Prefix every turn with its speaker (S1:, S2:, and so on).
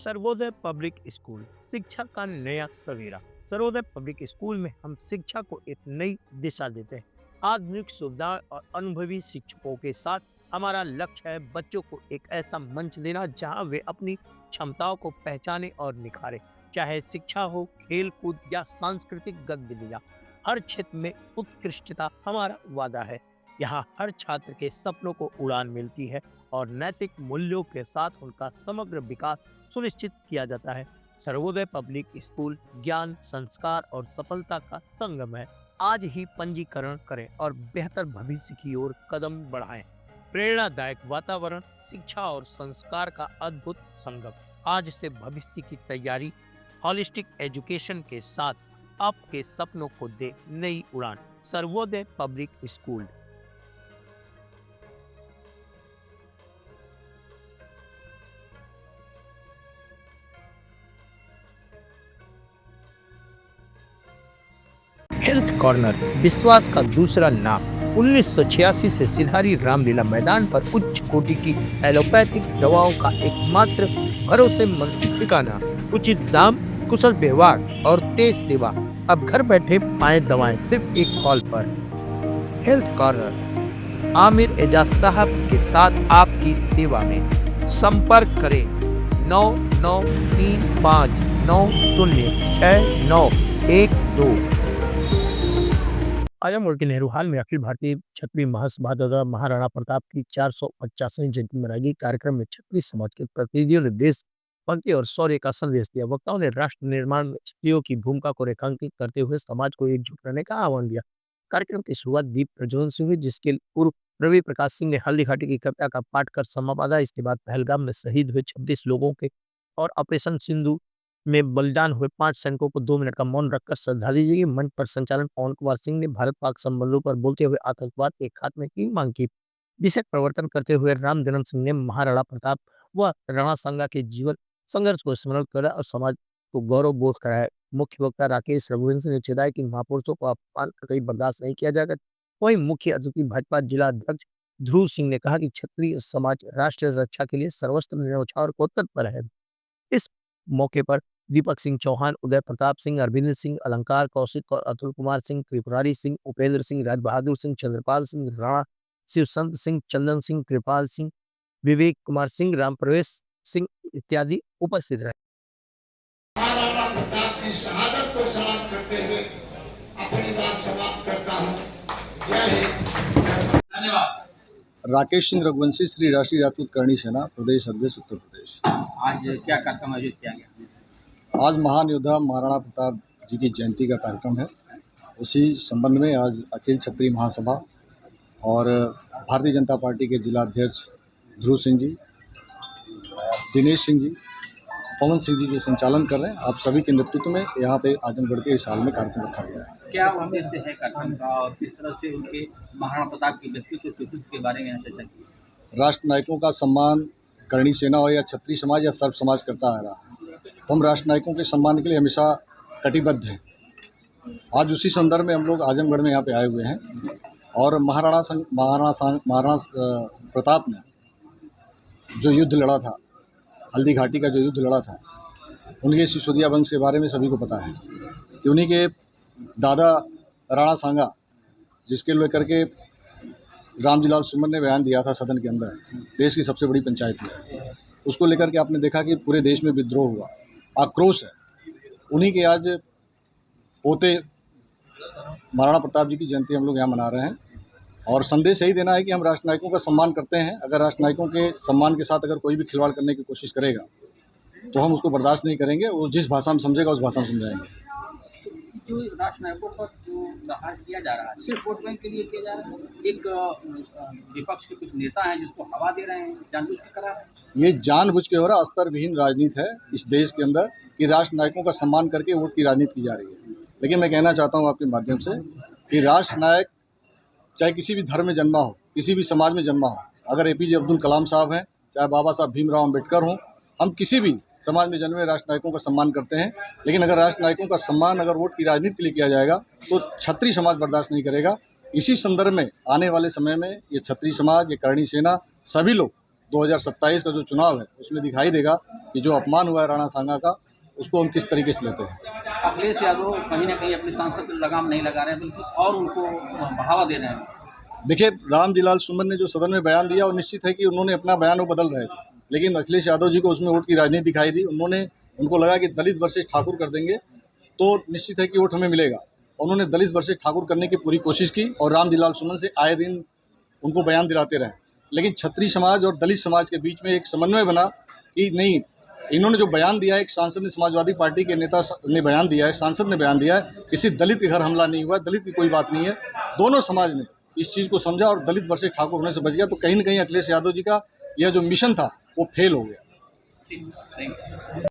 S1: Sarvodaya public school शिक्षा का नया सवेरा। सर्वोदय पब्लिक स्कूल में हम शिक्षा को एक नई दिशा देते हैं। आधुनिक सुविधा और अनुभवी शिक्षकों के साथ हमारा लक्ष्य है बच्चों को एक ऐसा मंच देना जहां वे अपनी क्षमताओं को पहचाने और निखारें। चाहे शिक्षा हो, खेल कूद या सांस्कृतिक गतिविधियां, हर क्षेत्र में उत्कृष्टता हमारा वादा है। यहाँ हर छात्र के सपनों को उड़ान मिलती है और नैतिक मूल्यों के साथ उनका समग्र विकास सुनिश्चित किया जाता है। सर्वोदय पब्लिक स्कूल ज्ञान, संस्कार और सफलता का संगम है। आज ही पंजीकरण करें और बेहतर भविष्य की ओर कदम बढ़ाएं। प्रेरणादायक वातावरण, शिक्षा और संस्कार का अद्भुत संगम। आज से भविष्य की तैयारी, हॉलिस्टिक एजुकेशन के साथ आपके सपनों को दे नई उड़ान। Sarvodaya public school. Health corner, विश्वास का दूसरा नाम। 1986 से सिधारी रामलीला मैदान पर उच्च कोटि की एलोपैथिक दवाओं का एकमात्र भरोसेमंद ठिकाना। उचित दाम, कुशल व्यवहार और तेज सेवा। अब घर बैठे पाए दवाएं सिर्फ एक कॉल पर। हेल्थ कॉर्नर, आमिर एजाज साहब के साथ आपकी सेवा में। संपर्क करें 9935906912। आजमगढ़ के नेहरू हाल में अखिल भारतीय क्षत्रिय महासभा द्वारा महाराणा प्रताप की 450वीं जयंती मनाई गई। कार्यक्रम में क्षत्रिय समाज के प्रतिनिधियों ने देश भक्ति और शौर्य का संदेश दिया। वक्ताओं ने राष्ट्र निर्माण में क्षत्रियों की भूमिका को रेखांकित करते हुए समाज को एकजुट करने का आह्वान दिया। कार्यक्रम की शुरुआत दीप प्रज्वलन से हुई, जिसके पूर्व रवि प्रकाश सिंह ने हल्दी घाटी की कविता का पाठ कर समा बांधा। इसके बाद पहलगाम में शहीद हुए 26 लोगों के और ऑपरेशन सिंधु में बलिदान हुए 5 सैनिकों को 2 मिनट का मौन रखकर श्रद्धांजलि दी। मंच पर संचालन पवन कुमार सिंह ने भारत पाक संबंधों पर बोलते हुए आतंकवाद के खात्मे की मांग की। विषय प्रवर्तन करते हुए राम जन्म सिंह ने महाराणा प्रताप व राणा सांगा के जीवन संघर्ष को स्मरण करा और समाज को गौरव बोध कराया। मुख्य वक्ता राकेश रघुवंशी ने चेताया कि महापुरुषों को अपमान कहीं बर्दाश्त नहीं किया जाएगा। वहीं मुख्य अतिथि भाजपा जिला अध्यक्ष ध्रुव सिंह ने कहा कि क्षत्रिय समाज राष्ट्रीय रक्षा के लिए सर्वस्त्र न्यौछावर को तत्पर है। इस मौके पर दीपक सिंह चौहान, उदय प्रताप सिंह, अरविंद सिंह, अलंकार कौशिक, अतुल कुमार सिंह, त्रिपुरारी सिंह, उपेंद्र सिंह, राज बहादुर सिंह, चंद्रपाल सिंह, राणा, शिवसंत सिंह, चंदन सिंह, कृपाल सिंह, विवेक कुमार सिंह, राम प्रवेश सिंह इत्यादि उपस्थित रहे।
S2: महाराणा प्रताप की शहादत को सलाम करते हुए अपनी बात समाप्त करता हूँ। जय हिंद, धन्यवाद।
S3: राकेश सिंह रघुवंशी, श्री राष्ट्रीय राजपूत करणी सेना प्रदेश अध्यक्ष उत्तर प्रदेश।
S4: आज क्या कार्यक्रम आयोजित किया गया?
S3: आज महान योद्धा महाराणा प्रताप जी की जयंती का कार्यक्रम है। उसी संबंध में आज अखिल क्षत्रिय महासभा और भारतीय जनता पार्टी के जिला अध्यक्ष ध्रुव सिंह जी, दिनेश सिंह जी, पवन सिंह जी जो संचालन कर रहे हैं, आप सभी के नेतृत्व में यहाँ पे आजमगढ़ के इस हाल में कार्यक्रम रखा गया है।
S4: क्या उद्देश्य है कार्यक्रम का और किस तरह से उनके महाराणा प्रताप के व्यक्तित्व के बारे में चर्चा की?
S3: राष्ट्र नायकों का सम्मान करणी सेना हो या क्षत्रिय समाज या सर्व समाज करता आ रहा है, तो हम राष्ट्र नायकों के सम्मान के लिए हमेशा कटिबद्ध हैं। आज उसी संदर्भ में हम लोग आजमगढ़ में यहाँ पे आए हुए हैं और महाराणा प्रताप ने जो युद्ध लड़ा था, हल्दी घाटी का जो युद्ध लड़ा था, उनके सिसोदिया वंश के बारे में सभी को पता है कि उन्हीं के दादा राणा सांगा, जिसके लेकर के रामजीलाल सुमन ने बयान दिया था सदन के अंदर, देश की सबसे बड़ी पंचायत में, उसको लेकर के आपने देखा कि पूरे देश में विद्रोह हुआ, आक्रोश है। उन्हीं के आज पोते महाराणा प्रताप जी की जयंती हम लोग यहाँ मना रहे हैं और संदेश यही देना है कि हम राष्ट्र नायकों का सम्मान करते हैं। अगर राष्ट्र नायकों के सम्मान के साथ अगर कोई भी खिलवाड़ करने की कोशिश करेगा तो हम उसको बर्दाश्त नहीं करेंगे। वो जिस भाषा में समझेगा उस भाषा में समझाएंगे।
S4: जो राष्ट्र नायकों पर जो प्रहार किया जा रहा है सिर्फ वोट बैंक के लिए किया जा रहा है। एक विपक्ष के कुछ नेता हैं जिसको हवा दे रहे हैं, जानबूझ के करा रहे हैं।
S3: ये जानबूझ के हो रहा अस्तर विहीन राजनीति है इस देश के अंदर कि राष्ट्र नायकों का सम्मान करके वोट की राजनीति की जा रही है। लेकिन मैं कहना चाहता हूँ आपके माध्यम से कि राष्ट्र नायक चाहे किसी भी धर्म में जन्मा हो, किसी भी समाज में जन्मा हो, अगर APJ अब्दुल कलाम साहब हैं, चाहे बाबा साहब भीमराव अम्बेडकर हों, हम किसी भी समाज में जन्मे राष्ट्र नायकों का सम्मान करते हैं। लेकिन अगर राष्ट्र नायकों का सम्मान अगर वोट की राजनीति के लिए किया जाएगा तो क्षत्रिय समाज बर्दाश्त नहीं करेगा। इसी संदर्भ में आने वाले समय में ये क्षत्रिय समाज, ये करणी सेना, सभी लोग 2027 का जो चुनाव है उसमें दिखाई देगा कि जो अपमान हुआ है राणा सांगा का उसको हम किस तरीके से लेते हैं।
S4: अखिलेश यादव कहीं ना कहीं अपने सांसद पर लगाम नहीं लगा रहे हैं, बल्कि और उनको बढ़ावा दे रहे हैं।
S3: देखिए, रामजीलाल सुमन ने जो सदन में बयान दिया और निश्चित है कि उन्होंने अपना बयान वो बदल रहे थे, लेकिन अखिलेश यादव जी को उसमें वोट की राजनीति दिखाई दी। उनको लगा कि दलित वर्सेस ठाकुर कर देंगे तो निश्चित है कि वोट हमें मिलेगा। उन्होंने दलित वर्सेस ठाकुर करने की पूरी कोशिश की और रामजीलाल सुमन से आए दिन उनको बयान दिलाते रहे, लेकिन क्षत्रिय समाज और दलित समाज के बीच में एक समन्वय बना कि नहीं, इन्होंने जो बयान दिया है, एक सांसद ने, समाजवादी पार्टी के नेता ने बयान दिया है, सांसद ने बयान दिया है, किसी दलित के घर हमला नहीं हुआ, दलित की कोई बात नहीं है। दोनों समाज ने इस चीज़ को समझा और दलित वर्सेस ठाकुर होने से बच गया। तो कहीं ना कहीं अखिलेश यादव जी का यह जो मिशन था वो फेल हो गया।
S4: ठीक, थैंक यू।